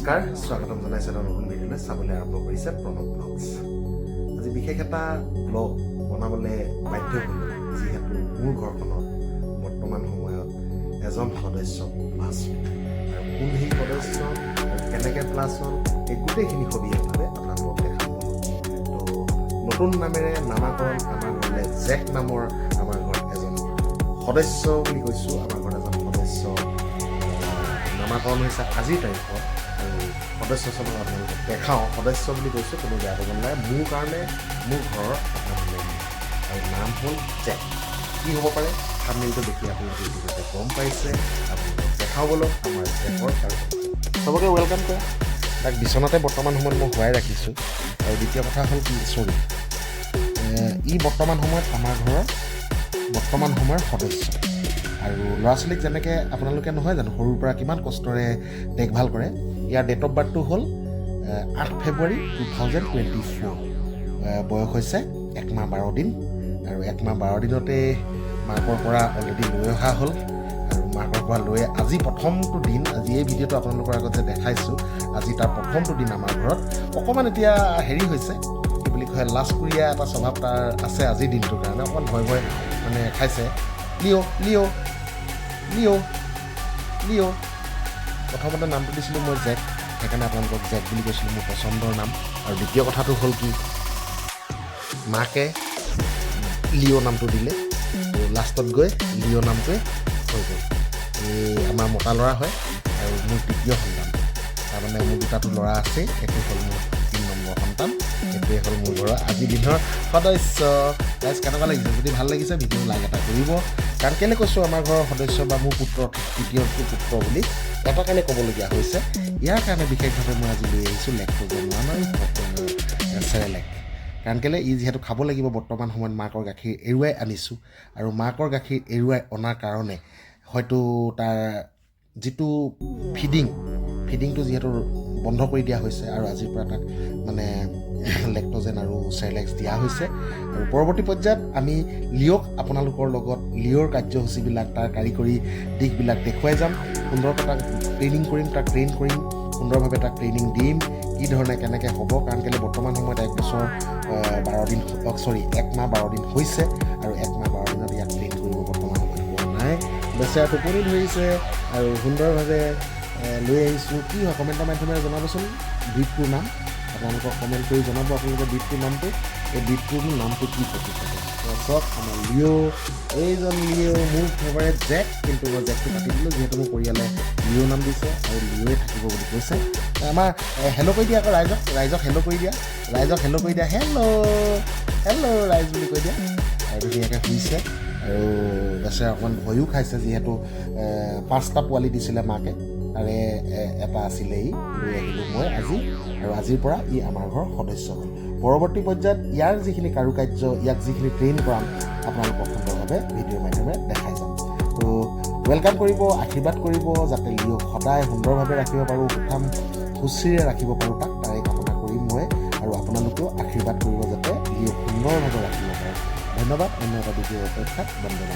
নমস্কাৰ স্বাগতম জনাইছো এটা নতুন ভিডিঅ'লৈ চাবলৈ আৰম্ভ কৰিছে প্ৰণৱ ব্লগছ। আজি বিশেষ এটা ব্লগ বনাবলৈ বাধ্য হ'লোঁ যিহেতু মোৰ ঘৰখনত বৰ্তমান সময়ত এজন সদস্য প্লাছ আৰু কোন সেই সদস্য আৰু কেনেকৈ প্লাছ হ'ল এই গোটেইখিনি সবিশেষভাৱে আপোনালোকক দেখাম। তো নতুন নামেৰে নামাকৰণ আমাৰ ঘৰলৈ জেক নামৰ আমাৰ ঘৰত এজন সদস্য বুলি কৈছোঁ। আমাৰ ঘৰত এজন সদস্য নামাকৰণ হৈছে আজিৰ তাৰিখত আৰু সদস্য চলক আপোনালোকক দেখাওঁ। সদস্য বুলি কৈছোঁ, কোনো বেয়া পাব নালাগে। মোৰ কাৰণে মোৰ ঘৰৰ এটা মেম আৰু নাম হ'ল জেক। কি হ'ব পাৰে থাম্বনেইলটো দেখি আপোনালোকে ইতিমধ্যে গম পাইছে। আপোনালোকক দেখাওঁ বলক আমাৰ জেকৰ আৰু চবকে ৱেলকাম কৰে। তাক বিচনাতে বৰ্তমান সময়ত মই শুৱাই ৰাখিছোঁ। আৰু দ্বিতীয় কথা হ'ল কি ই বৰ্তমান সময়ত আমাৰ ঘৰৰ বৰ্তমান সময়ৰ সদস্য। আৰু ল'ৰা ছোৱালীক যেনেকৈ আপোনালোকে নহয় জানো সৰুৰ পৰা কিমান কষ্টৰে দেখভাল কৰে। ইয়াৰ ডেট অফ বাৰ্থটো হ'ল 8 ফেব্ৰুৱাৰী 2024। বয়স হৈছে 1 মাহ 12 দিন। আৰু 1 মাহ 12 দিনতে মাকৰ পৰা অলৰেডি লৈ অহা হ'ল। আৰু মাকৰ পৰা লৈ আজি প্ৰথমটো দিন, আজি এই ভিডিঅ'টো আপোনালোকৰ আগত যে দেখাইছোঁ, আজি তাৰ প্ৰথমটো দিন আমাৰ ঘৰত। অকণমান এতিয়া হেৰি হৈছে, কি বুলি কয়, লাজকুৰীয়া এটা স্বভাৱ তাৰ আছে আজিৰ দিনটোৰ কাৰণে। অকণমান ভয় ভয় মানে খাইছে। লিঅ' প্ৰথমতে নামটো দিছিলোঁ মই জেক, সেইকাৰণে আপোনালোকক জেক বুলি কৈছিলোঁ, মোৰ পচন্দৰ নাম। আৰু দ্বিতীয় কথাটো হ'ল কি, মাকে লিঅ' নামটো দিলে, লাষ্টত গৈ লিঅ' নামটোৱে হৈ গ'ল। এই আমাৰ মতা ল'ৰা হয় আৰু মোৰ তৃতীয় সন্তান। তাৰমানে মোৰ দুটাটো ল'ৰা আছে, এইটো হ'ল মোৰ 3 নম্বৰ সন্তান। এইটোৱে হ'ল মোৰ ঘৰৰ আজিৰ দিনৰ সদস্য। গাইজ কেনেকুৱা লাগিছে? যদি ভাল লাগিছে ভিডিঅ' লাইক এটা কৰিব। কাৰণ কেলৈ কৈছোঁ আমাৰ ঘৰৰ সদস্য বা মোৰ পুত্ৰ তৃতীয়টো পুত্ৰ বুলি, এটা কাৰণে ক'বলগীয়া হৈছে। ইয়াৰ কাৰণে বিশেষভাৱে মই আজি লৈ আহিছোঁ লেক্ট'জেন আৰু চেৰেলেক। কাৰণ কেলৈ ই যিহেতু খাব লাগিব, বৰ্তমান সময়ত মাকৰ গাখীৰ এৰুৱাই আনিছোঁ। আৰু মাকৰ গাখীৰ এৰুৱাই অনাৰ কাৰণে হয়তো তাৰ যিটো ফিডিংটো যিহেতু বন্ধ কৰি দিয়া হৈছে, আৰু আজিৰ পৰা তাক মানে লেক্ট'জেন আৰু চেৰেলেক্স দিয়া হৈছে। আৰু পৰৱৰ্তী পৰ্যায়ত আমি লিঅ'ক আপোনালোকৰ লগত লিঅ'ৰ কাৰ্যসূচীবিলাক, তাৰ কাৰিকৰী দিশবিলাক দেখুৱাই যাম। সুন্দৰকৈ তাক ট্ৰেইনিং কৰিম, তাক ট্ৰেইন কৰিম, সুন্দৰভাৱে তাক ট্ৰেইনিং দিম, কি ধৰণে কেনেকৈ হ'ব। কাৰণ কেলৈ বৰ্তমান সময়ত 1 বছৰ 1 মাহ 12 দিন হৈছে। আৰু 1 মাহ 12 দিনত ইয়াক ট্ৰেইন কৰিব বৰ্তমান সময়ত পোৱা নাই। বেচেৰা টোপনি ধৰিছে আৰু সুন্দৰভাৱে লৈ আহিছোঁ। কি হয় কমেণ্টৰ মাধ্যমেৰে জনাবচোন ব্ৰীডটোৰ নাম। আপোনালোকক কমেণ্ট কৰি জনাব আপোনালোকে ব্ৰীডটোৰ নামটো। এই ব্ৰীডটোৰ নামটো কি প্ৰতি থাকে চাওক। আমাৰ লিঅ', এইজন লিঅ' মোৰ ফেভাৰেট জেক, কিন্তু মই জেকটো কাটি দিলোঁ যিহেতু মোৰ পৰিয়ালে লিঅ' নাম দিছে আৰু লিঅ'য়ে থাকিব বুলি কৈছে। আমাৰ হেল্ল' কৰি দিয়া আকৌ ৰাইজক হেল্ল' কৰি দিয়া, হেল্ল' ৰাইজ বুলি কৈ দিয়া। আৰু ধুনীয়াকৈ শুইছে। আৰু বেচেৰা অকণমান ভয়ো খাইছে যিহেতু 5টা পোৱালি দিছিলে মাকে, তাৰে এটা আছিলে ই লৈ আহিলোঁ মই আজি। আৰু আজিৰ পৰা ই আমাৰ ঘৰৰ সদস্য হ'ল। পৰৱৰ্তী পৰ্যায়ত ইয়াৰ যিখিনি কাৰুকাৰ্য, ইয়াক যিখিনি ট্ৰেইন কৰাম আপোনালোকক সুন্দৰভাৱে ভিডিঅ'ৰ মাধ্যমেৰে দেখাই যাম। তো ৱেলকাম কৰিব, আশীৰ্বাদ কৰিব, যাতে লিঅ'ক সদায় সুন্দৰভাৱে ৰাখিব পাৰোঁ, সুঠাম সুচিৰে ৰাখিব পাৰোঁ, তাৰে কামনা কৰিম মই। আৰু আপোনালোকেও আশীৰ্বাদ কৰিব যাতে লিঅ'ক সুন্দৰভাৱে ৰাখিব পাৰে। ধন্যবাদ। অন্য এটা ভিডিঅ'ৰ অপেক্ষাত বন্দনা।